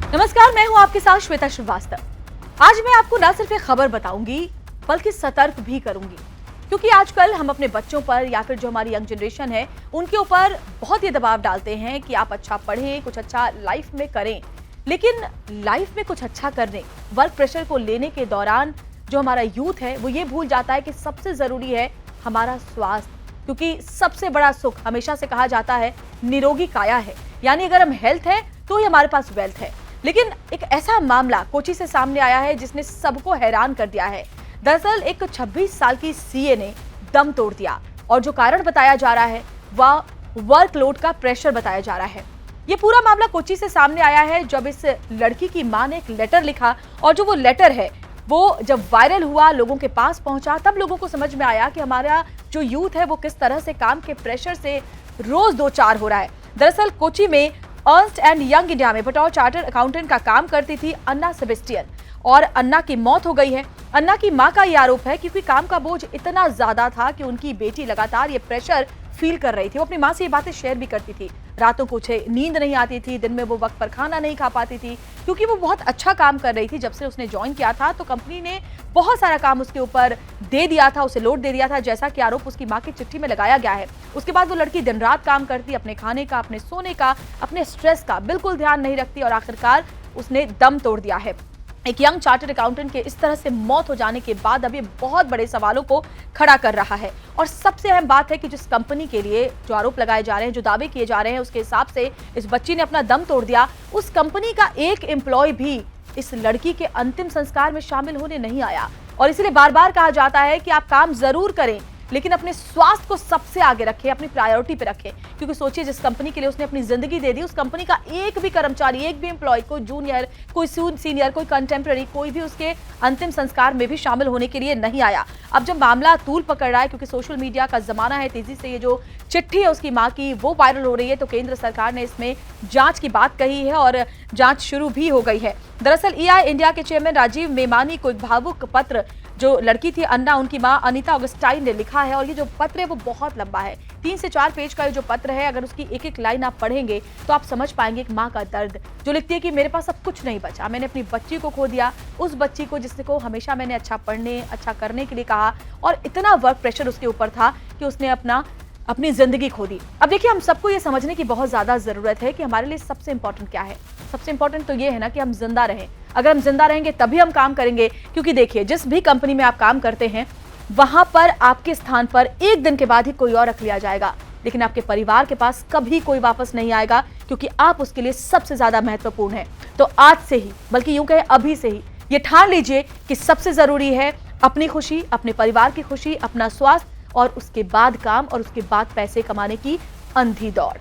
नमस्कार, मैं हूं आपके साथ श्वेता श्रीवास्तव। आज मैं आपको न सिर्फ एक खबर बताऊंगी बल्कि सतर्क भी करूंगी, क्योंकि आजकल हम अपने बच्चों पर या फिर जो हमारी यंग जनरेशन है उनके ऊपर बहुत ही दबाव डालते हैं कि आप अच्छा पढ़ें, कुछ अच्छा लाइफ में करें। लेकिन लाइफ में कुछ अच्छा करने, वर्क प्रेशर को लेने के दौरान जो हमारा यूथ है वो ये भूल जाता है कि सबसे जरूरी है हमारा स्वास्थ्य, क्योंकि सबसे बड़ा सुख हमेशा से कहा जाता है निरोगी काया है। यानी अगर हम हेल्थ है तो ही हमारे पास वेल्थ है। लेकिन एक ऐसा मामला कोची से सामने आया है जिसने सबको हैरान कर दिया है। दरअसल एक 26 साल की सीए ने दम तोड़ दिया और जो कारण बताया जा रहा है वह वर्कलोड का प्रेशर बताया जा रहा है। ये पूरा मामला कोची से सामने आया है जब इस लड़की की मां ने एक लेटर लिखा और जो वो लेटर है वो जब वायरल हुआ, लोगों के पास पहुंचा, तब लोगों को समझ में आया कि हमारा जो यूथ है वो किस तरह से काम के प्रेशर से रोज दो चार हो रहा है। दरअसल कोची में अर्न्स्ट एंड यंग इंडिया में बतौर चार्टर्ड अकाउंटेंट का काम करती थी अन्ना सेबेस्टियन और अन्ना की मौत हो गई है। अन्ना की मां का यह आरोप है क्योंकि काम का बोझ इतना ज्यादा था कि उनकी बेटी लगातार ये प्रेशर फील कर रही थी। वो अपनी मां से ये बातें शेयर भी करती थी। रातों को उसे नींद नहीं आती थी, दिन में वो वक्त पर खाना नहीं खा पाती थी, क्योंकि वो बहुत अच्छा काम कर रही थी। जब से उसने ज्वाइन किया था तो कंपनी ने बहुत सारा काम उसके ऊपर दे दिया था, उसे लोड दे दिया था, जैसा कि आरोप उसकी मां की चिट्ठी में लगाया गया है। उसके बाद वो लड़की दिन रात काम करती, अपने खाने का, अपने सोने का, अपने स्ट्रेस का बिल्कुल ध्यान नहीं रखती और आखिरकार उसने दम तोड़ दिया है। एक यंग चार्टर्ड अकाउंटेंट के इस तरह से मौत हो जाने के बाद अब ये बहुत बड़े सवालों को खड़ा कर रहा है। और सबसे अहम बात है कि जिस कंपनी के लिए जो आरोप लगाए जा रहे हैं, जो दावे किए जा रहे हैं, उसके हिसाब से इस बच्ची ने अपना दम तोड़ दिया। उस कंपनी का एक एम्प्लॉय भी इस लड़की के अंतिम संस्कार में शामिल होने नहीं आया। और इसलिए बार बार कहा जाता है कि आप काम जरूर करें लेकिन अपने स्वास्थ्य को सबसे आगे रखें, अपनी प्रायोरिटी पे रखें। क्योंकि सोचिए, जिस कंपनी के लिए उसने अपनी जिंदगी दे दी, उस कंपनी का एक भी कर्मचारी, एक भी एम्प्लॉय, कोई जूनियर, कोई सीनियर, कोई कंटेम्प्रेरी, कोई भी उसके अंतिम संस्कार में भी शामिल होने के लिए नहीं आया। अब जब मामला तूल पकड़ रहा है, क्योंकि सोशल मीडिया का जमाना है, तेजी से ये जो चिट्ठी है उसकी मां की वो वायरल हो रही है, तो केंद्र सरकार ने इसमें जांच की बात कही है और जांच शुरू भी हो गई है। दरअसल EI इंडिया के चेयरमैन राजीव मेमानी को एक भावुक पत्र जो लड़की थी अन्ना, उनकी मां अनीता ऑगस्टाइन ने लिखा है। और ये जो पत्र है वो बहुत लंबा है, 3 से 4 पेज का ये जो पत्र है, अगर उसकी एक एक लाइन आप पढ़ेंगे तो आप समझ पाएंगे एक मां का दर्द, जो लिखती है कि मेरे पास अब कुछ नहीं बचा, मैंने अपनी बच्ची को खो दिया, उस बच्ची को जिसको हमेशा मैंने अच्छा पढ़ने, अच्छा करने के लिए कहा, और इतना वर्क प्रेशर उसके ऊपर था कि उसने अपनी जिंदगी खो दी। अब देखिए, हम सबको ये समझने की बहुत ज्यादा जरूरत है कि हमारे लिए सबसे इंपॉर्टेंट क्या है। सबसे इंपॉर्टेंट तो ये है ना कि हम जिंदा रहें। अगर हम जिंदा रहेंगे तभी हम काम करेंगे, क्योंकि देखिए, जिस भी कंपनी में आप काम करते हैं वहां पर आपके स्थान पर एक दिन के बाद ही कोई और रख लिया जाएगा, लेकिन आपके परिवार के पास कभी कोई वापस नहीं आएगा, क्योंकि आप उसके लिए सबसे ज्यादा महत्वपूर्ण है। तो आज से ही, बल्कि यूं कहें अभी से ही, ये ठान लीजिए कि सबसे जरूरी है अपनी खुशी, अपने परिवार की खुशी, अपना स्वास्थ्य, और उसके बाद काम, और उसके बाद पैसे कमाने की अंधी दौड़।